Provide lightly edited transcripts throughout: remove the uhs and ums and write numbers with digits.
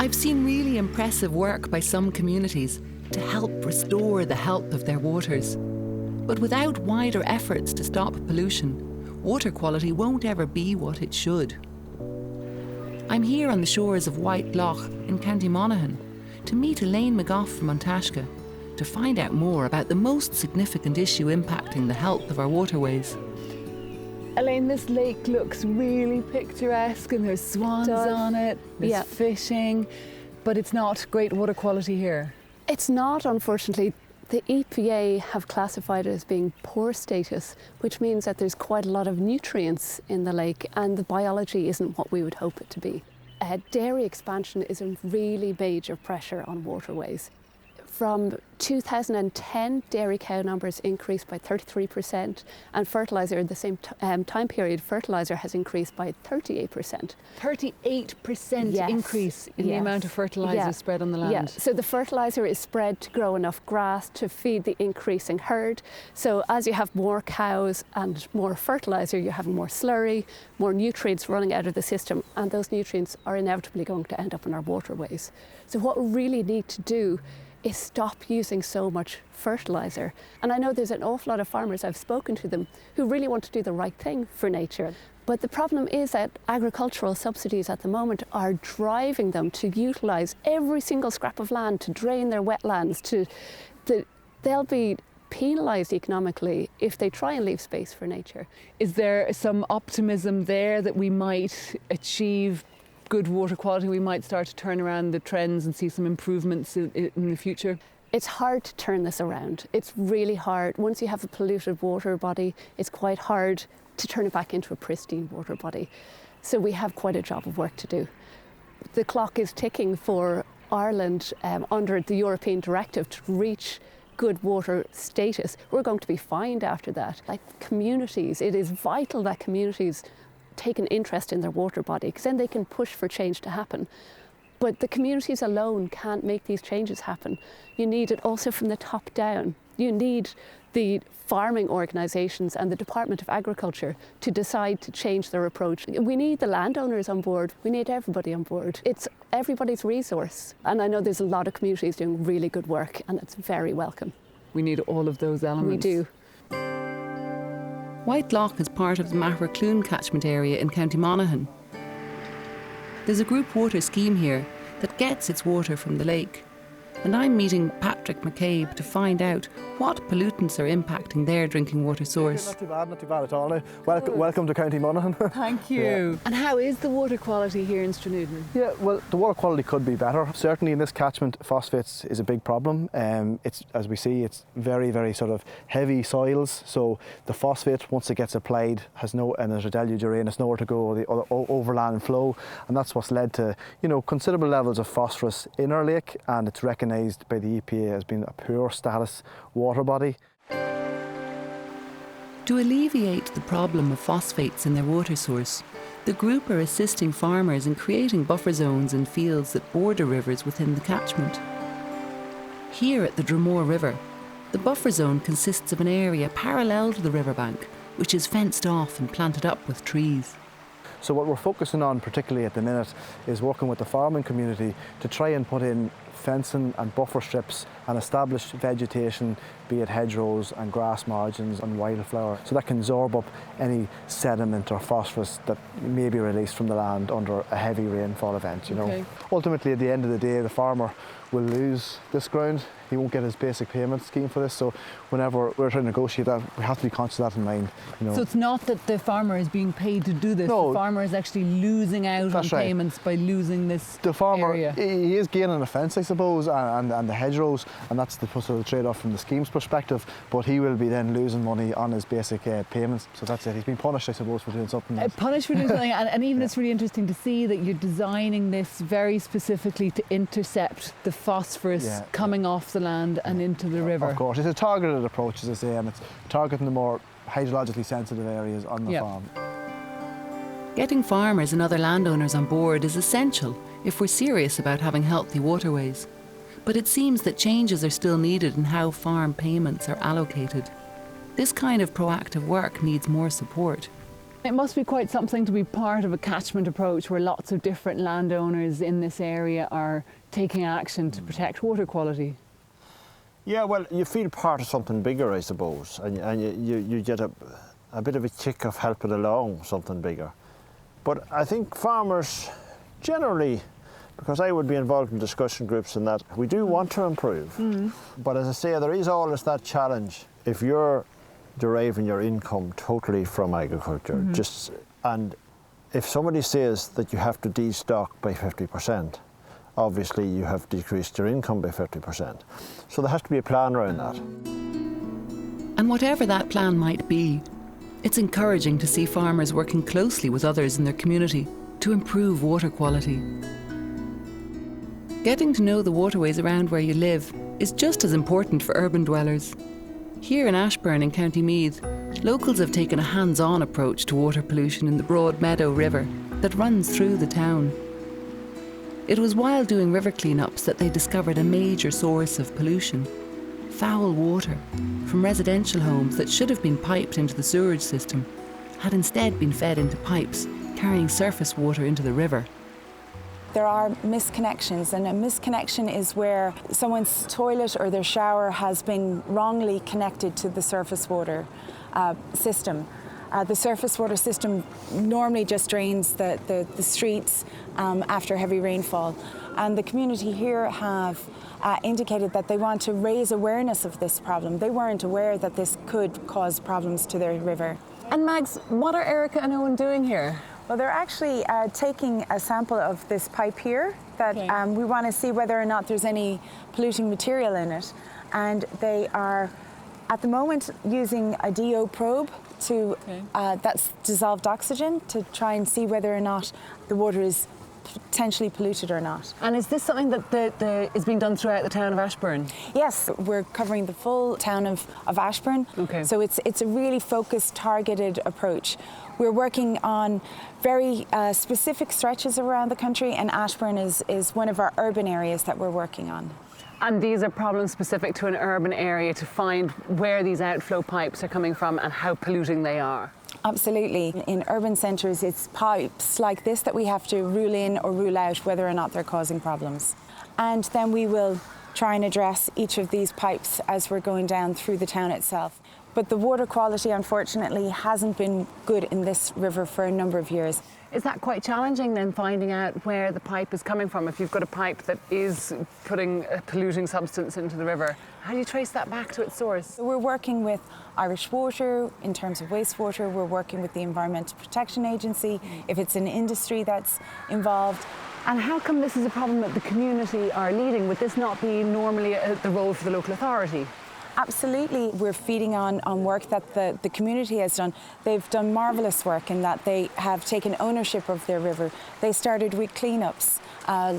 I've seen really impressive work by some communities to help restore the health of their waters. But without wider efforts to stop pollution, water quality won't ever be what it should. I'm here on the shores of White Loch in County Monaghan to meet Elaine McGough from Antashka to find out more about the most significant issue impacting the health of our waterways. Elaine, this lake looks really picturesque and there's swans on it, there's fishing, but it's not great water quality here. It's not, unfortunately. The EPA have classified it as being poor status, which means that there's quite a lot of nutrients in the lake and the biology isn't what we would hope it to be. Dairy expansion is a really major pressure on waterways. From 2010, dairy cow numbers increased by 33%, and fertiliser in the same time period, fertiliser has increased by 38%. 38% increase in the amount of fertiliser spread on the land. Yeah, so the fertiliser is spread to grow enough grass to feed the increasing herd. So as you have more cows and more fertiliser, you have more slurry, more nutrients running out of the system, and those nutrients are inevitably going to end up in our waterways. So what we really need to do is stop using so much fertiliser. And I know there's an awful lot of farmers, I've spoken to them, who really want to do the right thing for nature. But the problem is that agricultural subsidies at the moment are driving them to utilise every single scrap of land to drain their wetlands. They'll be penalised economically if they try and leave space for nature. Is there some optimism there that we might achieve good water quality, we might start to turn around the trends and see some improvements in the future? It's hard to turn this around. It's really hard. Once you have a polluted water body, it's quite hard to turn it back into a pristine water body. So we have quite a job of work to do. The clock is ticking for Ireland under the European directive to reach good water status. We're going to be fined after that. Like communities, it is vital that communities take an interest in their water body, because then they can push for change to happen. But the communities alone can't make these changes happen. You need it also from the top down. You need the farming organisations and the Department of Agriculture to decide to change their approach. We need the landowners on board. We need everybody on board. It's everybody's resource. And I know there's a lot of communities doing really good work, and it's very welcome. We need all of those elements. We do. White Loch is part of the Mahracloon catchment area in County Monaghan. There's a group water scheme here that gets its water from the lake. And I'm meeting Patrick McCabe to find out what pollutants are impacting their drinking water source. Not too bad at all now. Welcome to County Monaghan. Thank you. Yeah. And how is the water quality here in Stranooden? Yeah, well, the water quality could be better. Certainly in this catchment, phosphates is a big problem. It's, as we see, it's very, very sort of heavy soils. So the phosphate, once it gets applied, and there's a deluge of rain, it's nowhere to go, the overland flow. And that's what's led to, considerable levels of phosphorus in our lake, and it's recognised by the EPA as being a poor status water body. To alleviate the problem of phosphates in their water source, the group are assisting farmers in creating buffer zones in fields that border rivers within the catchment. Here at the Dromore River, the buffer zone consists of an area parallel to the riverbank, which is fenced off and planted up with trees. So what we're focusing on particularly at the minute is working with the farming community to try and put in fencing and buffer strips and establish vegetation, be it hedgerows and grass margins and wildflower, so that can absorb up any sediment or phosphorus that may be released from the land under a heavy rainfall event. Okay. Ultimately, at the end of the day, the farmer will lose this ground. He won't get his basic payment scheme for this, so whenever we're trying to negotiate that, we have to be conscious of that in mind. So it's not that the farmer is being paid to do this, no, the farmer is actually losing out on payments by losing this The farmer, area. He is gaining a fence, I suppose, and the hedgerows, and that's the sort of trade-off from the scheme's perspective, but he will be then losing money on his basic payments, so that's it. He's been punished, I suppose, for doing something. Punished for doing something, and even it's really interesting to see that you're designing this very specifically to intercept the phosphorus coming off the land and into the river. Of course, it's a targeted approach, as I say, and it's targeting the more hydrologically sensitive areas on the farm. Getting farmers and other landowners on board is essential if we're serious about having healthy waterways. But it seems that changes are still needed in how farm payments are allocated. This kind of proactive work needs more support. It must be quite something to be part of a catchment approach where lots of different landowners in this area are taking action to protect water quality. Yeah, well, you feel part of something bigger, I suppose, and you get a bit of a kick of helping along something bigger. But I think farmers generally, because I would be involved in discussion groups and that, we do want to improve. But as I say, there is always that challenge. If you're deriving your income totally from agriculture, and if somebody says that you have to destock by 50%, obviously you have decreased your income by 50%. So there has to be a plan around that. And whatever that plan might be, it's encouraging to see farmers working closely with others in their community to improve water quality. Getting to know the waterways around where you live is just as important for urban dwellers. Here in Ashburn in County Meath, locals have taken a hands-on approach to water pollution in the Broad Meadow River that runs through the town. It was while doing river clean-ups that they discovered a major source of pollution: foul water from residential homes that should have been piped into the sewerage system had instead been fed into pipes carrying surface water into the river. There are misconnections, and a misconnection is where someone's toilet or their shower has been wrongly connected to the surface water system. The surface water system normally just drains the streets after heavy rainfall. And the community here have indicated that they want to raise awareness of this problem. They weren't aware that this could cause problems to their river. And Mags, what are Erica and Owen doing here? Well, they're actually taking a sample of this pipe here that we want to see whether or not there's any polluting material in it. And they are, at the moment, using a DO probe to that's dissolved oxygen to try and see whether or not the water is potentially polluted or not. And is this something that is being done throughout the town of Ashburn? Yes, we're covering the full town of Ashburn. Okay. So it's a really focused, targeted approach. We're working on very specific stretches around the country, and Ashburn is one of our urban areas that we're working on. And these are problems specific to an urban area to find where these outflow pipes are coming from and how polluting they are? Absolutely. In urban centres, it's pipes like this that we have to rule in or rule out whether or not they're causing problems. And then we will try and address each of these pipes as we're going down through the town itself. But the water quality, unfortunately, hasn't been good in this river for a number of years. Is that quite challenging then, finding out where the pipe is coming from? If you've got a pipe that is putting a polluting substance into the river, how do you trace that back to its source? We're working with Irish Water in terms of wastewater. We're working with the Environmental Protection Agency if it's an industry that's involved. And how come this is a problem that the community are leading? Would this not be normally the role for the local authority? Absolutely. We're feeding on work that the community has done. They've done marvellous work in that they have taken ownership of their river. They started with cleanups,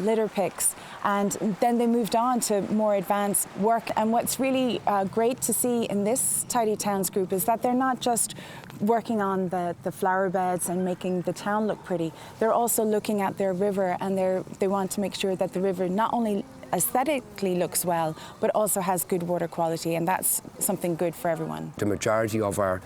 litter picks, and then they moved on to more advanced work. And what's really great to see in this Tidy Towns group is that they're not just working on the flower beds and making the town look pretty. They're also looking at their river, and they want to make sure that the river not only aesthetically looks well, but also has good water quality, and that's something good for everyone. The majority of our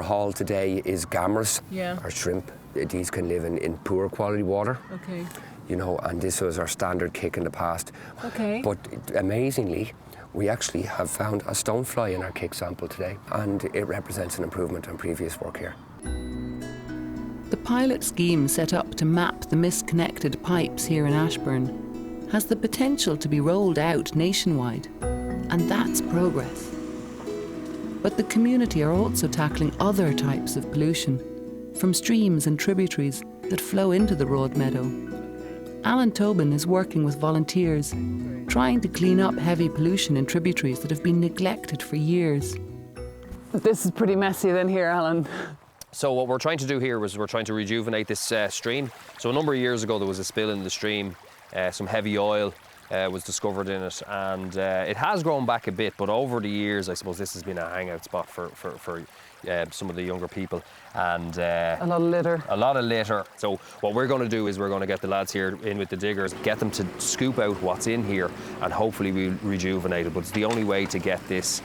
haul today is gammers, Yeah. or shrimp. These can live in poor quality water. Okay. You know, and this was our standard kick in the past. Okay. But amazingly, we actually have found a stonefly in our kick sample today, and it represents an improvement on previous work here. The pilot scheme set up to map the misconnected pipes here in Ashburn has the potential to be rolled out nationwide, and that's progress. But the community are also tackling other types of pollution from streams and tributaries that flow into the Broad Meadow. Alan Tobin is working with volunteers, trying to clean up heavy pollution in tributaries that have been neglected for years. This is pretty messy then here, Alan. So what we're trying to do here is we're trying to rejuvenate this stream. So a number of years ago there was a spill in the stream. Some heavy oil was discovered in it, and it has grown back a bit, but over the years I suppose this has been a hangout spot for some of the younger people, and A lot of litter. a lot of litter. So what we're going to do is we're going to get the lads here in with the diggers, get them to scoop out what's in here, and hopefully we'll rejuvenate it. But it's the only way to get this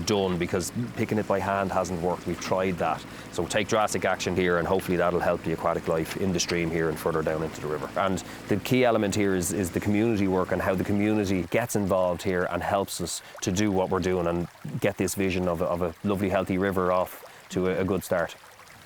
done, because picking it by hand hasn't worked. We've tried that. So take drastic action here, and hopefully that'll help the aquatic life in the stream here and further down into the river. And the key element here is the community work, and how the community gets involved here and helps us to do what we're doing and get this vision of a lovely, healthy river off to a good start.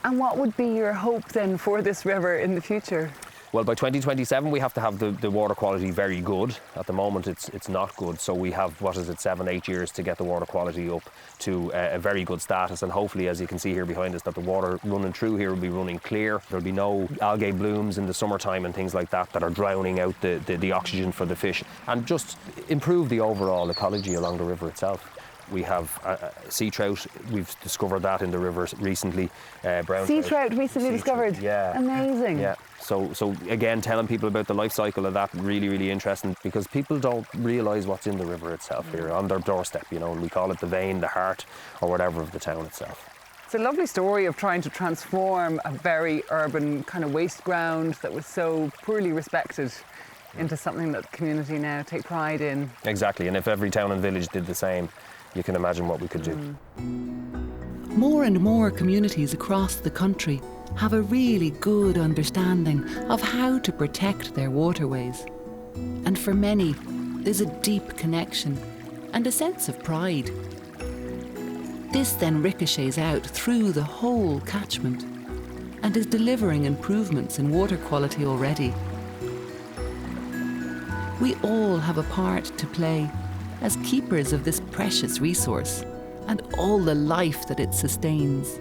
And what would be your hope then for this river in the future? Well, by 2027 we have to have the water quality very good. At the moment it's not good, so we have, 7-8 years to get the water quality up to a very good status, and hopefully, as you can see here behind us, that the water running through here will be running clear. There'll be no algae blooms in the summertime and things like that that are drowning out the oxygen for the fish, and just improve the overall ecology along the river itself. We have sea trout. We've discovered that in the rivers recently. Brown Sea trout recently discovered? Yeah. Amazing. Yeah. So again, telling people about the life cycle of that, really, really interesting, because people don't realise what's in the river itself here on their doorstep, and we call it the vein, the heart, or whatever of the town itself. It's a lovely story of trying to transform a very urban kind of waste ground that was so poorly respected into something that the community now take pride in. Exactly, and if every town and village did the same, you can imagine what we could do. More and more communities across the country have a really good understanding of how to protect their waterways. And for many, there's a deep connection and a sense of pride. This then ricochets out through the whole catchment and is delivering improvements in water quality already. We all have a part to play as keepers of this precious resource and all the life that it sustains.